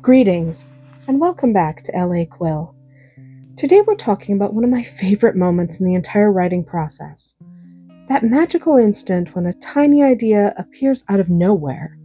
Greetings, and welcome back to LA Quill. Today we're talking about one of my favorite moments in the entire writing process. That magical instant when a tiny idea appears out of nowhere,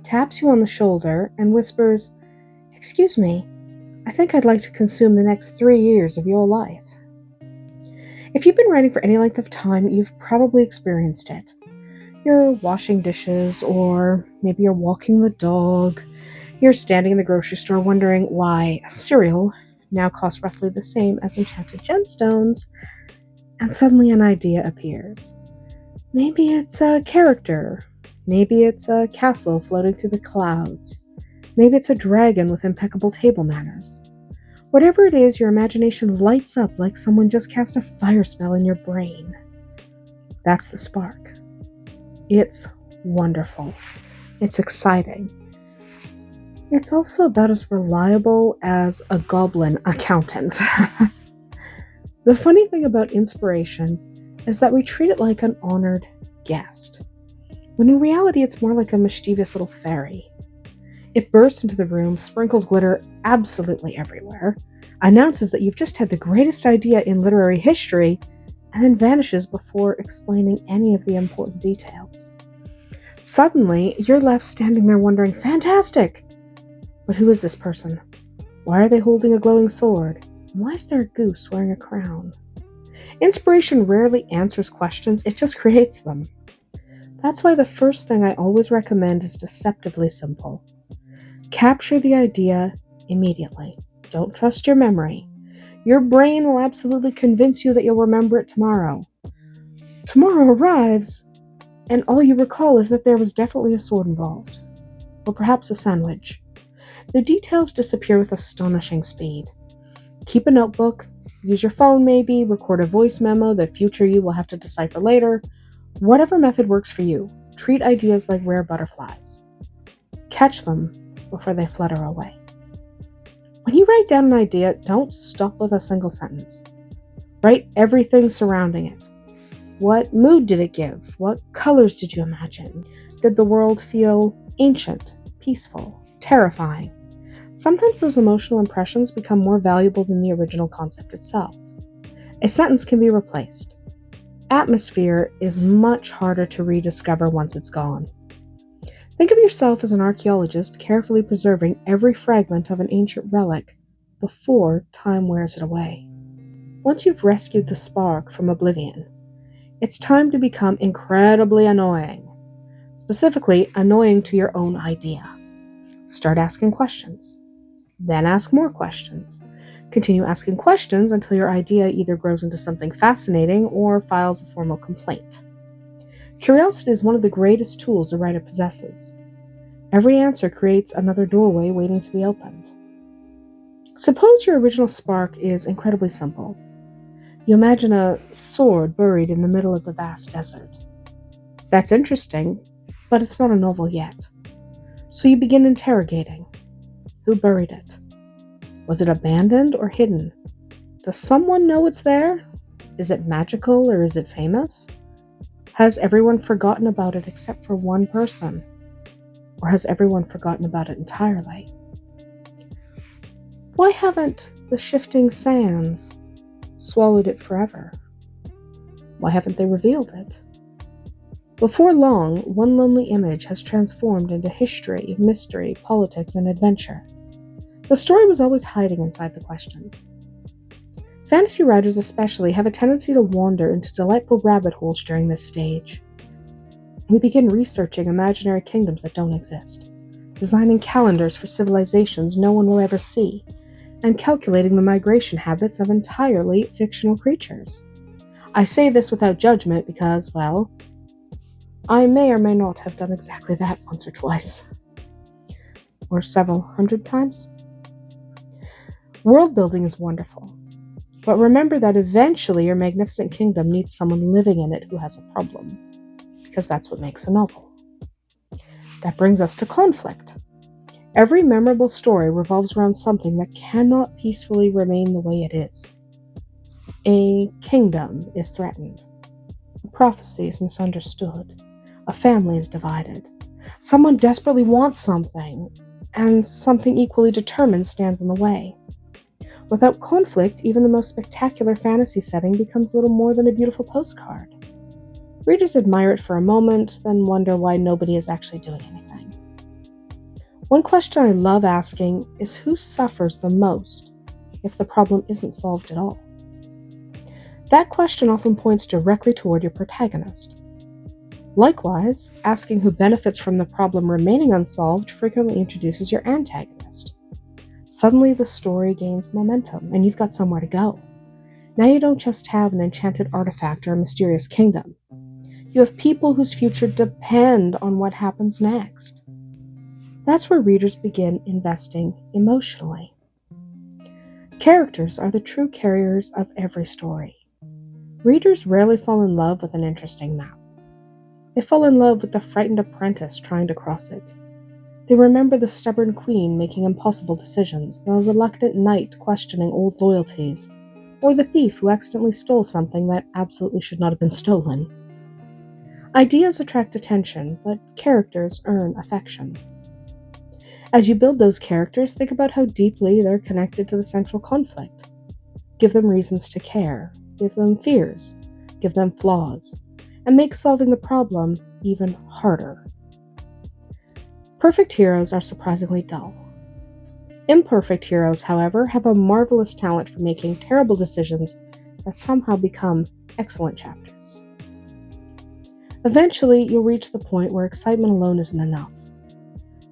taps you on the shoulder, and whispers, "Excuse me, I think I'd like to consume the next 3 years of your life." If you've been writing for any length of time, you've probably experienced it. You're washing dishes, or maybe you're walking the dog. You're standing in the grocery store wondering why cereal now costs roughly the same as enchanted gemstones, and suddenly an idea appears. Maybe it's a character. Maybe it's a castle floating through the clouds. Maybe it's a dragon with impeccable table manners. Whatever it is, your imagination lights up like someone just cast a fire spell in your brain. That's the spark. It's wonderful. It's exciting. It's also about as reliable as a goblin accountant. The funny thing about inspiration is that we treat it like an honored guest, when in reality it's more like a mischievous little fairy. It bursts into the room, sprinkles glitter absolutely everywhere, announces that you've just had the greatest idea in literary history, and then vanishes before explaining any of the important details. Suddenly, you're left standing there wondering, fantastic! But who is this person? Why are they holding a glowing sword? And why is there a goose wearing a crown? Inspiration rarely answers questions, it just creates them. That's why the first thing I always recommend is deceptively simple. Capture the idea immediately. Don't trust your memory. Your brain will absolutely convince you that you'll remember it tomorrow. Tomorrow arrives, and all you recall is that there was definitely a sword involved. Or perhaps a sandwich. The details disappear with astonishing speed. Keep a notebook, use your phone maybe, record a voice memo that future you will have to decipher later. Whatever method works for you, treat ideas like rare butterflies. Catch them before they flutter away. When you write down an idea, don't stop with a single sentence. Write everything surrounding it. What mood did it give? What colors did you imagine? Did the world feel ancient, peaceful, terrifying? Sometimes those emotional impressions become more valuable than the original concept itself. A sentence can be replaced. Atmosphere is much harder to rediscover once it's gone. Think of yourself as an archaeologist carefully preserving every fragment of an ancient relic before time wears it away. Once you've rescued the spark from oblivion, it's time to become incredibly annoying. Specifically, annoying to your own idea. Start asking questions. Then ask more questions. Continue asking questions until your idea either grows into something fascinating or files a formal complaint. Curiosity is one of the greatest tools a writer possesses. Every answer creates another doorway waiting to be opened. Suppose your original spark is incredibly simple. You imagine a sword buried in the middle of the vast desert. That's interesting, but it's not a novel yet. So you begin interrogating. Who buried it? Was it abandoned or hidden? Does someone know it's there? Is it magical or is it famous? Has everyone forgotten about it except for one person? Or has everyone forgotten about it entirely? Why haven't the shifting sands swallowed it forever? Why haven't they revealed it? Before long, one lonely image has transformed into history, mystery, politics, and adventure. The story was always hiding inside the questions. Fantasy writers especially have a tendency to wander into delightful rabbit holes during this stage. We begin researching imaginary kingdoms that don't exist, designing calendars for civilizations no one will ever see, and calculating the migration habits of entirely fictional creatures. I say this without judgment because, well, I may or may not have done exactly that once or twice. Or several hundred times. World building is wonderful, but remember that eventually your magnificent kingdom needs someone living in it who has a problem, because that's what makes a novel. That brings us to conflict. Every memorable story revolves around something that cannot peacefully remain the way it is. A kingdom is threatened. A prophecy is misunderstood. A family is divided. Someone desperately wants something, and something equally determined stands in the way. Without conflict, even the most spectacular fantasy setting becomes little more than a beautiful postcard. Readers admire it for a moment, then wonder why nobody is actually doing anything. One question I love asking is who suffers the most if the problem isn't solved at all? That question often points directly toward your protagonist. Likewise, asking who benefits from the problem remaining unsolved frequently introduces your antagonist. Suddenly, the story gains momentum, and you've got somewhere to go. Now you don't just have an enchanted artifact or a mysterious kingdom. You have people whose future depend on what happens next. That's where readers begin investing emotionally. Characters are the true carriers of every story. Readers rarely fall in love with an interesting map. They fall in love with the frightened apprentice trying to cross it. They remember the stubborn queen making impossible decisions, the reluctant knight questioning old loyalties, or the thief who accidentally stole something that absolutely should not have been stolen. Ideas attract attention, but characters earn affection. As you build those characters, think about how deeply they're connected to the central conflict. Give them reasons to care, give them fears, give them flaws, and make solving the problem even harder. Perfect heroes are surprisingly dull. Imperfect heroes, however, have a marvelous talent for making terrible decisions that somehow become excellent chapters. Eventually, you'll reach the point where excitement alone isn't enough.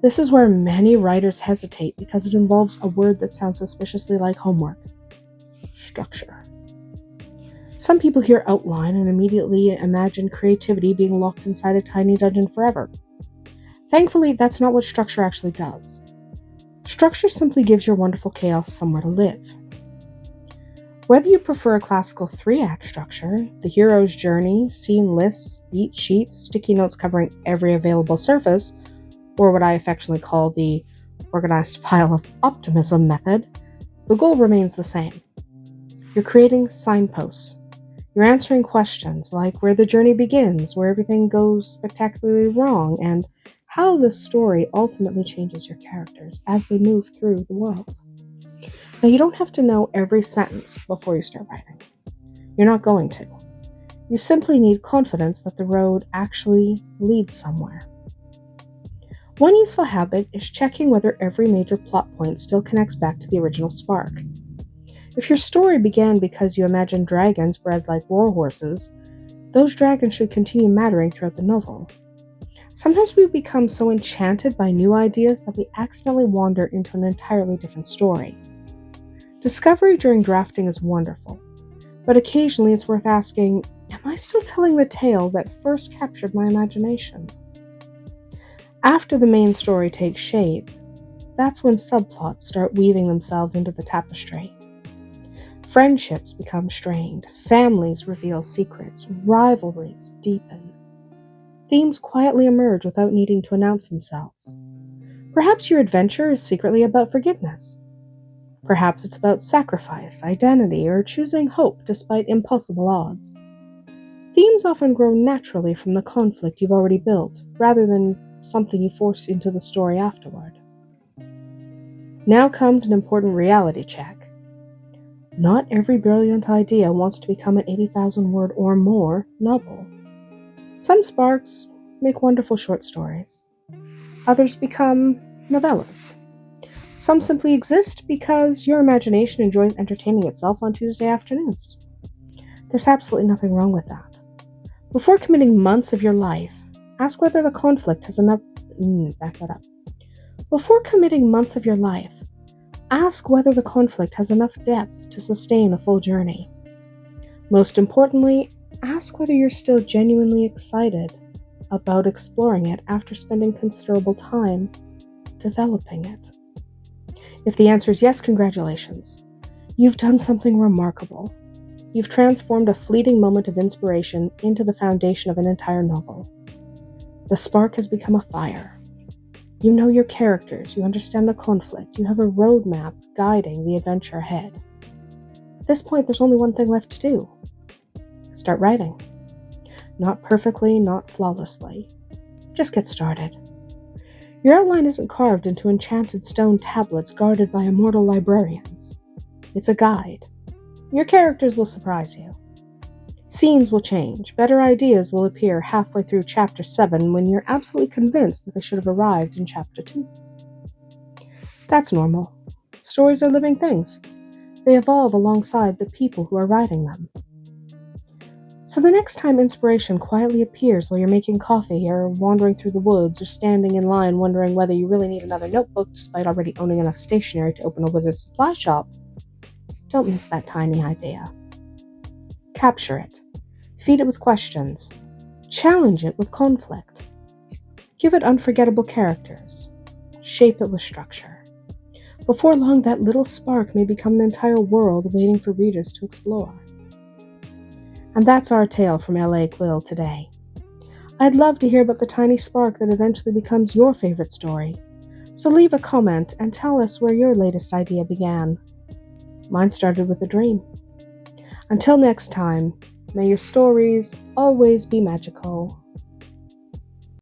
This is where many writers hesitate because it involves a word that sounds suspiciously like homework: structure. Some people hear outline and immediately imagine creativity being locked inside a tiny dungeon forever. Thankfully, that's not what structure actually does. Structure simply gives your wonderful chaos somewhere to live. Whether you prefer a classical 3-act structure, the hero's journey, scene lists, beat sheets, sticky notes covering every available surface, or what I affectionately call the organized pile of optimism method, the goal remains the same. You're creating signposts. You're answering questions like where the journey begins, where everything goes spectacularly wrong, and how the story ultimately changes your characters as they move through the world. Now, you don't have to know every sentence before you start writing. You're not going to. You simply need confidence that the road actually leads somewhere. One useful habit is checking whether every major plot point still connects back to the original spark. If your story began because you imagined dragons bred like war horses, those dragons should continue mattering throughout the novel. Sometimes we become so enchanted by new ideas that we accidentally wander into an entirely different story. Discovery during drafting is wonderful, but occasionally it's worth asking, am I still telling the tale that first captured my imagination? After the main story takes shape, that's when subplots start weaving themselves into the tapestry. Friendships become strained, families reveal secrets, rivalries deepen. Themes quietly emerge without needing to announce themselves. Perhaps your adventure is secretly about forgiveness. Perhaps it's about sacrifice, identity, or choosing hope despite impossible odds. Themes often grow naturally from the conflict you've already built, rather than something you force into the story afterward. Now comes an important reality check. Not every brilliant idea wants to become an 80,000 word or more novel. Some sparks make wonderful short stories. Others become novellas. Some simply exist because your imagination enjoys entertaining itself on Tuesday afternoons. There's absolutely nothing wrong with that. Before committing months of your life, ask whether the conflict has enough... back that up. Before committing months of your life, ask whether the conflict has enough depth to sustain a full journey. Most importantly, ask whether you're still genuinely excited about exploring it after spending considerable time developing it. If the answer is yes, congratulations. You've done something remarkable. You've transformed a fleeting moment of inspiration into the foundation of an entire novel. The spark has become a fire. You know your characters, you understand the conflict, you have a roadmap guiding the adventure ahead. At this point, there's only one thing left to do. Start writing. Not perfectly, not flawlessly. Just get started. Your outline isn't carved into enchanted stone tablets guarded by immortal librarians. It's a guide. Your characters will surprise you. Scenes will change. Better ideas will appear halfway through Chapter 7 when you're absolutely convinced that they should have arrived in Chapter 2. That's normal. Stories are living things. They evolve alongside the people who are writing them. So the next time inspiration quietly appears while you're making coffee or wandering through the woods or standing in line wondering whether you really need another notebook despite already owning enough stationery to open a wizard's supply shop, don't miss that tiny idea. Capture it. Feed it with questions. Challenge it with conflict. Give it unforgettable characters. Shape it with structure. Before long, that little spark may become an entire world waiting for readers to explore. And that's our tale from L.A. Quill today. I'd love to hear about the tiny spark that eventually becomes your favorite story. So leave a comment and tell us where your latest idea began. Mine started with a dream. Until next time, may your stories always be magical.